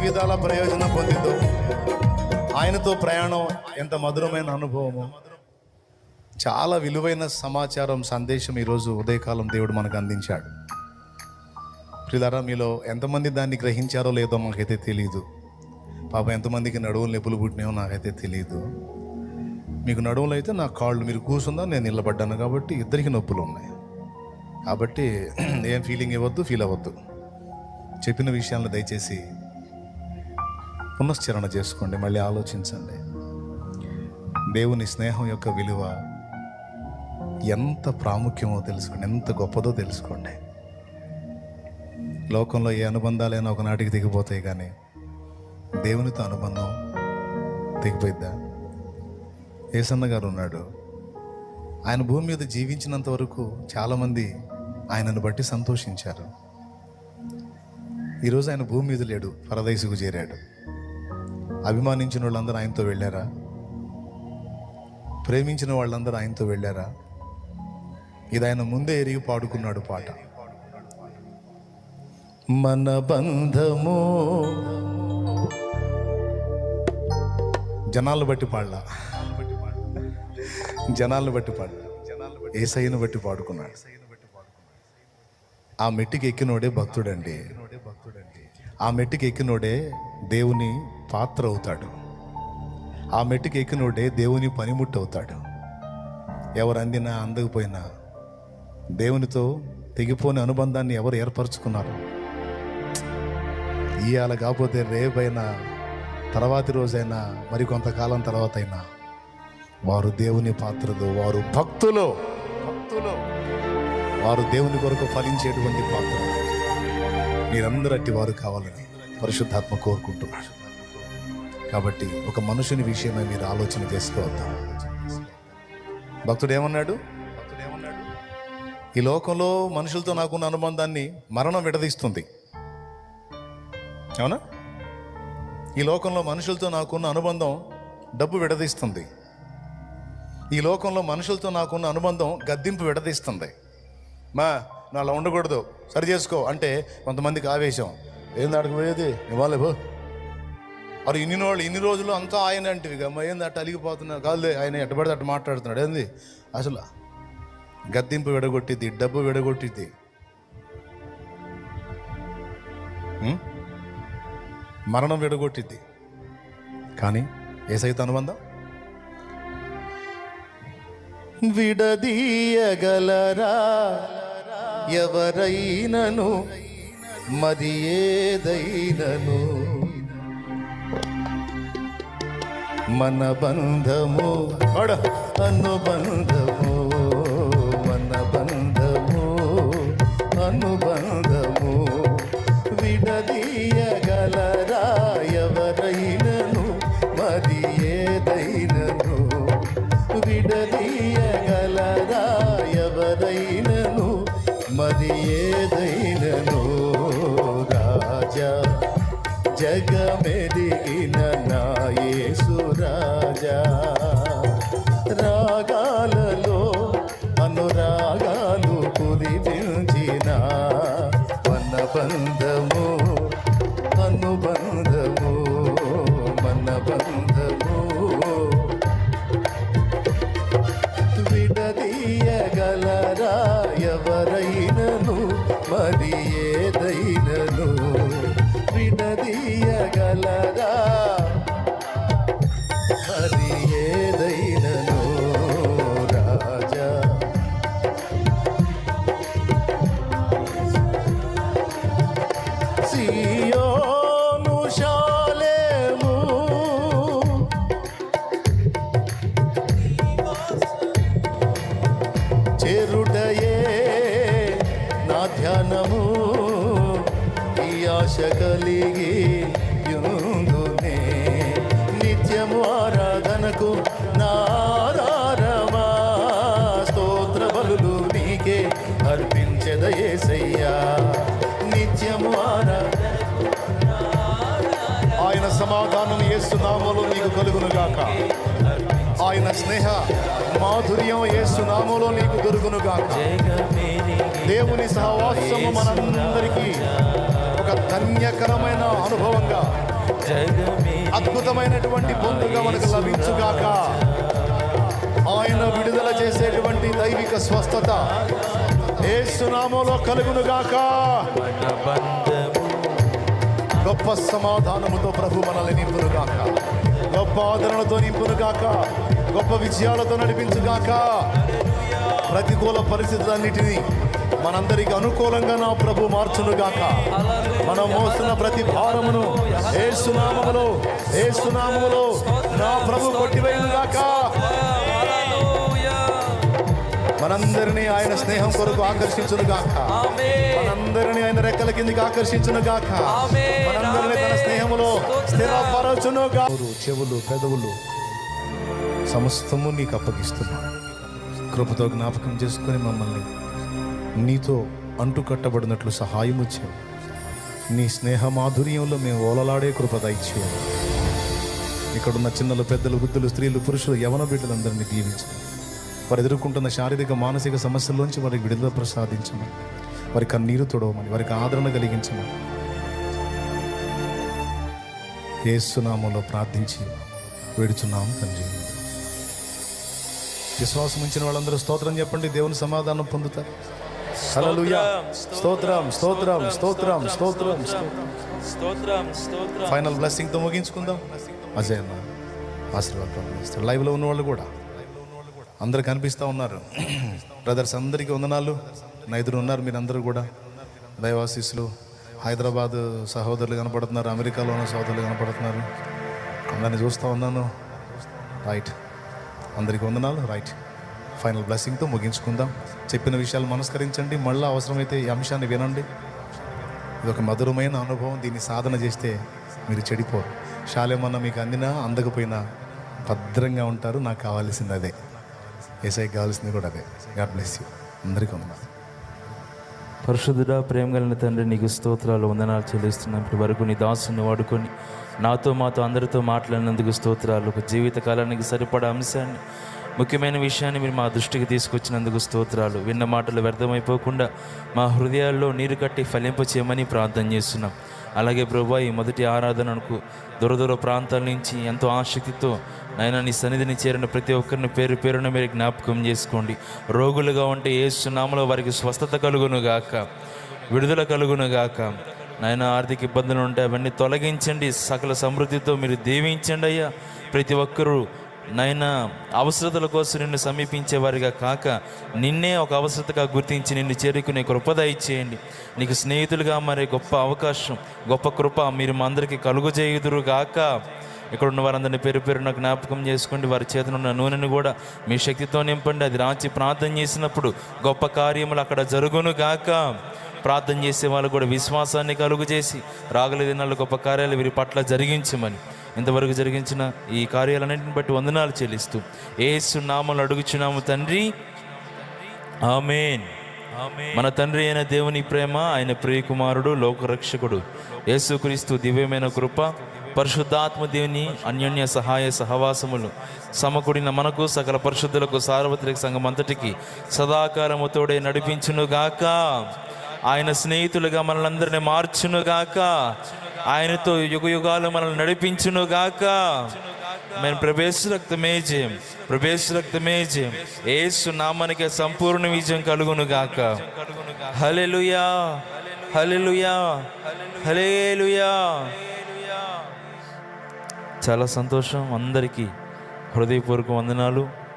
విధాల ప్రయోజనం పొందిందో, ఆయనతో ప్రయాణం ఎంత మధురమైన అనుభవము. చాలా విలువైన సమాచారం, సందేశం ఈరోజు ఉదయకాలం దేవుడు మనకు అందించాడు. ప్రియులారా, మీలో ఎంతమంది దాన్ని గ్రహించారో లేదో మాకైతే తెలియదు. పాపం ఎంతమందికి నడువులు నొప్పులు పుట్టినాయో నాకైతే తెలియదు. మీకు నడువులు అయితే నా కాళ్ళు, మీరు కూర్చుందా నేను నిలబడ్డాను కాబట్టి ఇద్దరికి నొప్పులు ఉన్నాయి. కాబట్టి ఏం ఫీలింగ్ ఇవ్వద్దు, ఫీల్ అవ్వద్దు. చెప్పిన విషయాలను దయచేసి పునశ్చరణ చేసుకోండి, మళ్ళీ ఆలోచించండి. దేవుని స్నేహం యొక్క విలువ ఎంత ప్రాముఖ్యమో తెలుసుకోండి, ఎంత గొప్పదో తెలుసుకోండి. లోకంలో ఏ అనుబంధాలైనా ఒకనాటికి దిగిపోతాయి, కానీ దేవునితో అనుబంధం దిగిపోయిద్దా? యేసన్న గారు ఉన్నాడు. ఆయన భూమి మీద జీవించినంత వరకు చాలామంది ఆయనను బట్టి సంతోషించారు. ఈరోజు ఆయన భూమి మీద లేడు, పరదేశుకు చేరాడు. అభిమానించిన వాళ్ళందరూ ఆయనతో వెళ్ళారా? ప్రేమించిన వాళ్ళందరూ ఆయనతో వెళ్ళారా? ఇది ఆయన ముందే ఎరిగి పాడుకున్నాడు పాట. మన బంధము జనాలను బట్టి పాడలా, జనాలను బట్టి పాడలా, యేసయ్యను బట్టి పాడుకున్నాడు. ఆ మెట్టుకి ఎక్కినోడే భక్తుడండి. ఆ మెట్టుకి ఎక్కినోడే దేవుని పాత్ర అవుతాడు. ఆ మెట్టుకి ఎక్కినోడే దేవుని పనిముట్టు అవుతాడు. ఎవరు అందినా అందకపోయినా దేవునితో తెగిపోని అనుబంధాన్ని ఎవరు ఏర్పరచుకున్నారు? ఇవాళ కాకపోతే రేపైనా, తర్వాతి రోజైనా, మరి కొంతకాలం తర్వాత అయినా వారు దేవుని పాత్రలు, వారు భక్తులు, వారు దేవుని కొరకు ఫలించేటువంటి పాత్రలు. మీరందరూ అట్టి వారు కావాలని పరిశుద్ధాత్మ కోరుకుంటున్నాడు. కాబట్టి ఒక మనుషుని విషయమై మీరు ఆలోచన చేసుకోవద్దాం. భక్తుడు ఏమన్నాడు? ఈ లోకంలో మనుషులతో నాకున్న అనుబంధాన్ని మరణం విడదీస్తుంది. అవునా? ఈ లోకంలో మనుషులతో నాకున్న అనుబంధం డబ్బు విడదీస్తుంది. ఈ లోకంలో మనుషులతో నాకున్న అనుబంధం గద్దింపు విడదీస్తుంది. మా నా అలా ఉండకూడదు, సరి చేసుకో అంటే కొంతమందికి ఆవేశం. ఏంది అక్కడికి పోయేది, ఇవ్వాలి బో. మరి ఇన్ని రోజులు అంతా ఆయన అంటే అమ్మ ఏంది అట్ట అలిగిపోతున్నా కాదులే, ఆయన ఎట్టబడితే అట్ట మాట్లాడుతున్నాడు. ఏంది అసలు? గద్దింపు విడగొట్టిద్ది, డబ్బు విడగొట్టిద్ది. మరణం విడగొట్టిద్ది. కానీ యేసయ్యతో అనుబంధం విడదీయగలరా ఎవరైనను, మరి ఏదైనను. మన బంధము అనుబంధము, మన బంధము అనుబంధము. విడదీయగలరా ఎవరైనను, మరి ఏదైనను. విడదీయగలరా ఎవరైనను, మరి ఏదైనను. రాజా జగమెరిగిన నా యేసు రాజా, రాగాలలో అనురాగాలు కురిపించిన మన బంధము అనుబంధము, మన బంధము. విడదీయగలరా ఎవరైనను, మరి ఏదైనను. విడదీయగలరా మరి ఏదైనను. రాజా సియోను షాలేము, చేరుటయే నా ధ్యానము. ఈ ఆశ కలిగి యుందునే, నిత్యము ఆరాధనకు నారారమా. స్తోత్ర బలులు నీకే అర్పించెద యేసయ్యా, నిత్యము ఆరాధనకు. ఆయన సమాధానం యేసు నామములో నీకు కలుగును గాక. ఆయన స్నేహ మాధుర్యం యేసు నామములో నీకు దొరుకును గాక. దేవుని సహవాసము మనందరికీ ఒక ధన్యకరమైన అనుభవంగా అద్భుతమైనటువంటి పొందుగా మనకు లభించుగాక. ఆయన విడుదల చేసేటువంటి దైవిక స్వస్థత యేసు నామములో కలుగునుగాక. గొప్ప సమాధానముతో ప్రభు మనల్ని నింపునుగాక, గొప్ప ఆదరణతో నింపునుగాక, గొప్ప విజయాలతో నడిపించుగాక. ప్రతికూల పరిస్థితులన్నిటినీ మనందరికి అనుకూలంగా నా ప్రభు మార్చునుగాక. మనం మోస్తున్న ప్రతి భారమును యేసు నామములో నా ప్రభు కొట్టివేయునుగాక. మనందరినీ ఆయన స్నేహం కొరకు ఆకర్షించునుగాక. మనందరినీ ఆయన రెక్కల కిందికి ఆకర్షించునుగాక. మనందరినీ తన స్నేహములో స్థిరపరచునుగా. చెవులు, పెదవులు సమస్తము నీకు అప్పగిస్తున్నా. కృపతో జ్ఞాపకం చేసుకుని మమ్మల్ని నీతో అంటుకట్టబడినట్లు సహాయము చేయి. నీ స్నేహ మాధుర్యంలో మేము ఓలలాడే కృప దయచేయండి. ఇక్కడున్న చిన్నలు, పెద్దలు, వృద్ధులు, స్త్రీలు, పురుషులు, యవన బిడ్డలందరినీ దీవించండి. వారు ఎదుర్కొంటున్న శారీరక, మానసిక సమస్యల్లోంచి వారికి విడుదల ప్రసాదించమని, వారి కన్నీరు తొడవమని, వారికి ఆదరణ కలిగించమని యేసు నామములో ప్రార్థించి వేడుచున్నాము తండ్రి. విశ్వాసం ఉంచిన వాళ్ళందరూ స్తోత్రం చెప్పండి. దేవుని సమాధానం పొందుతారు. హల్లెలూయా. స్తోత్రం, స్తోత్రం, స్తోత్రం, స్తోత్రం, స్తోత్రం. ఫైనల్ బ్లెస్సింగ్ తో ముగించుకుందాం. అజయ్ అన్న ఆశీర్వాదం. లైవ్ లో ఉన్న వాళ్ళు కూడా అందరు కనిపిస్తూ ఉన్నారు. బ్రదర్స్ అందరికీ వందనాలు. నా ఎదురు ఉన్నారు మీరందరూ కూడా దైవాశీస్సులు. హైదరాబాద్ సహోదరులు కనపడుతున్నారు, అమెరికాలో ఉన్న సహోదరులు కనపడుతున్నారు. అందరిని చూస్తూ ఉన్నాను. రైట్, అందరికీ వందనాలు. రైట్, ఫైనల్ బ్లెస్సింగ్తో ముగించుకుందాం. చెప్పిన విషయాలు మనస్కరించండి. మళ్ళీ అవసరమైతే ఈ అంశాన్ని వినండి. ఇది ఒక మధురమైన అనుభవం. దీన్ని సాధన చేస్తే మీరు చెడిపోరు. శాలేమన్నా మీకు అందినా అందకపోయినా భద్రంగా ఉంటారు. నాకు కావాల్సింది అదే, ఏసైకి కావాల్సింది కూడా అదే. God bless you. అందరికీ వందనాలు. పరిశుద్ధుడా, ప్రేమ కలిగిన తండ్రి, నీకు స్తోత్రాలు, వందనాలు చెల్లిస్తున్నాం. ఇప్పటి వరకు నీ దాసుని వాడుకొని నాతో మాతో అందరితో మాట్లాడినందుకు స్తోత్రాలు. ఒక జీవిత కాలానికి సరిపడా అంశాన్ని, ముఖ్యమైన విషయాన్ని మీరు మా దృష్టికి తీసుకొచ్చినందుకు స్తోత్రాలు. విన్న మాటలు వ్యర్థమైపోకుండా మా హృదయాల్లో నీరు కట్టి ఫలింప చేయమని ప్రార్థన చేస్తున్నాం. అలాగే ప్రభువా, ఈ మొదటి ఆరాధనకు దూర ప్రాంతాల నుంచి ఎంతో ఆసక్తితో నాయన నీ సన్నిధిని చేరిన ప్రతి ఒక్కరిని పేరు పేరున మీరు జ్ఞాపకం చేసుకోండి. రోగులుగా ఉంటే యేసు నామములో వారికి స్వస్థత కలుగునుగాక, విడుదల కలుగునుగాక. నాయన ఆర్థిక ఇబ్బందులు ఉంటే అవన్నీ తొలగించండి. సకల సమృద్ధితో మీరు దీవించండి అయ్యా. ప్రతి ఒక్కరూ నాయన అవసరతల కోసం నిన్ను సమీపించే వారిగా కాక నిన్నే ఒక అవసరతగా గుర్తించి నిన్ను చేరుకునే కృప దయచేయండి. నీకు స్నేహితులుగా మరి గొప్ప అవకాశం, గొప్ప కృప మీరు మా అందరికీ కలుగజేయుదురు గాక. ఇక్కడ ఉన్న వారందరినీ పేరు పేరున జ్ఞాపకం చేసుకోండి. వారి చేతనున్న నూనెను కూడా మీ శక్తితో నింపండి. అది రాచి ప్రార్థన చేసినప్పుడు గొప్ప కార్యములు అక్కడ జరుగును గాక. ప్రార్థన చేసే వాళ్ళు కూడా విశ్వాసాన్ని కలుగు చేసి రాగల దినాల్లో గొప్ప కార్యాలు వీరి పట్ల జరిగించమని, ఇంతవరకు జరిగించిన ఈ కార్యాలన్నింటిని బట్టి వందనాలు చెల్లిస్తూ యేసు నామములో అడుగుచున్నాము తండ్రి, ఆమేన్. మన తండ్రి అయిన దేవుని ప్రేమ, ఆయన ప్రియకుమారుడు లోకరక్షకుడు యేసుక్రీస్తు దివ్యమైన కృప, పరిశుద్ధాత్మ దేవుని అన్యోన్య సహాయ సహవాసములు సమకూడిన మనకు సకల పరిశుద్ధులకు సార్వత్రిక సంఘం అంతటికి సదాకాలము తోడే నడిపించునుగాక. ఆయన స్నేహితులుగా మనలందరినీ మార్చునుగాక. ఆయనతో యుగ యుగాలు మనల్ని నడిపించునుగాక. మేము ప్రవేశ రక్తమే జయం, ప్రవేశ రక్తమే జయం. యేసు నామానికి సంపూర్ణ విజయం కలుగునుగాక. హల్లెలూయా, హల్లెలూయా, హల్లెలూయా. చాలా సంతోషం. అందరికీ హృదయపూర్వక వందనాలు.